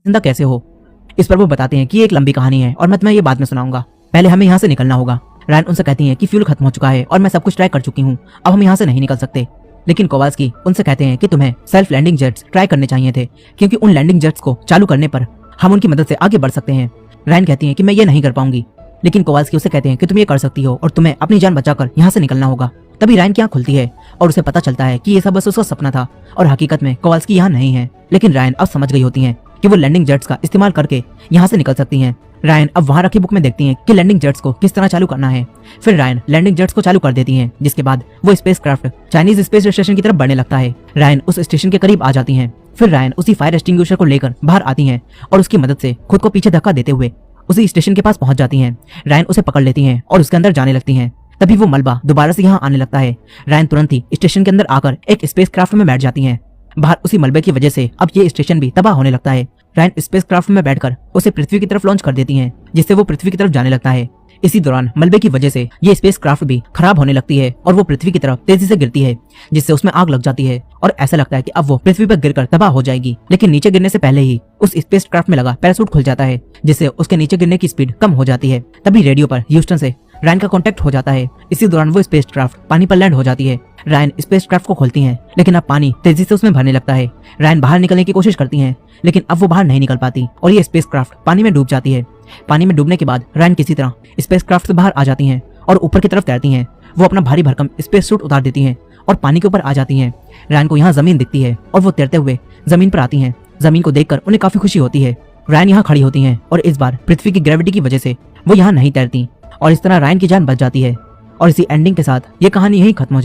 जिंदा कैसे हो। इस पर वो बताते हैं कि ये एक लंबी कहानी है और मैं तुम्हें ये बाद में सुनाऊंगा, पहले हमें यहाँ से निकलना होगा। रायन उनसे कहती है कि फ्यूल खत्म हो चुका है और मैं सब कुछ ट्राई कर चुकी हूँ, अब हम यहाँ से नहीं निकल सकते। लेकिन कोवाल्स्की उनसे कहते हैं कि तुम्हें सेल्फ लैंडिंग जेट्स ट्राई करने चाहिए थे, क्योंकि उन लैंडिंग जेट्स को चालू करने पर हम उनकी मदद से आगे बढ़ सकते हैं। रायन कहती है कि मैं ये नहीं कर पाऊंगी, लेकिन कोवाल्स्की उसे कहते हैं कि तुम ये कर सकती हो और तुम्हें अपनी जान बचाकर यहाँ से निकलना होगा। तभी रायन की आंख खुलती है और उसे पता चलता है कि ये सब बस उसका सपना था और हकीकत में कोवाल्स्की यहाँ नहीं है। लेकिन रायन अब समझ गई होती है कि वो लैंडिंग जेट्स का इस्तेमाल करके यहाँ से निकल सकती हैं। रायन अब वहाँ रखी बुक में देखती हैं कि लैंडिंग जेट्स को किस तरह चालू करना है। फिर रायन लैंडिंग जेट्स को चालू कर देती हैं, जिसके बाद वो स्पेसक्राफ्ट चाइनीज स्पेस स्टेशन की तरफ बढ़ने लगता है। रायन उस स्टेशन के करीब आ जाती हैं। फिर रायन उसी फायर एक्सटिंग्विशर को लेकर बाहर आती हैं और उसकी मदद से खुद को पीछे धक्का देते हुए उसी स्टेशन के पास पहुंच जाती हैं। रायन उसे पकड़ लेती हैं और उसके अंदर जाने लगती हैं। तभी वो मलबा दोबारा से यहाँ आने लगता है। रायन तुरंत ही स्टेशन के अंदर आकर एक स्पेसक्राफ्ट में बैठ जाती हैं। बाहर उसी मलबे की वजह से अब ये स्टेशन भी तबाह होने लगता है। रायन स्पेसक्राफ्ट में बैठकर उसे पृथ्वी की तरफ लॉन्च कर देती हैं, जिससे वो पृथ्वी की तरफ जाने लगता है। इसी दौरान मलबे की वजह से ये स्पेसक्राफ्ट भी खराब होने लगती है और वो पृथ्वी की तरफ तेजी से गिरती है, जिससे उसमें आग लग जाती है और ऐसा लगता है कि अब वो पृथ्वी पर गिरकर तबाह हो जाएगी। लेकिन नीचे गिरने से पहले ही उस स्पेसक्राफ्ट में लगा पैराशूट खुल जाता है, जिससे उसके नीचे गिरने की स्पीड कम हो जाती है। तभी रेडियो पर ह्यूस्टन से रायन का कांटेक्ट हो जाता है। इसी दौरान वो स्पेसक्राफ्ट पानी पर लैंड हो जाती है। रायन स्पेसक्राफ्ट को खोलती हैं, लेकिन अब पानी तेजी से उसमें भरने लगता है। रायन बाहर निकलने की कोशिश करती हैं, लेकिन अब वो बाहर नहीं निकल पाती और ये स्पेसक्राफ्ट पानी में डूब जाती है। पानी में डूबने के बाद रायन किसी तरह स्पेसक्राफ्ट से बाहर आ जाती हैं और ऊपर की तरफ तैरती हैं। वो अपना भारी भरकम स्पेस सूट उतार देती हैं और पानी के ऊपर आ जाती हैं। रायन को यहाँ जमीन दिखती है और वो तैरते हुए जमीन पर आती हैं। जमीन को देखकर उन्हें काफी खुशी होती है। रायन यहाँ खड़ी होती हैं और इस बार पृथ्वी की ग्रेविटी की वजह से वो यहाँ नहीं तैरती और इस तरह रायन की जान बच जाती है। और इसी एंडिंग के साथ ये कहानी यहीं खत्म हो जाती है।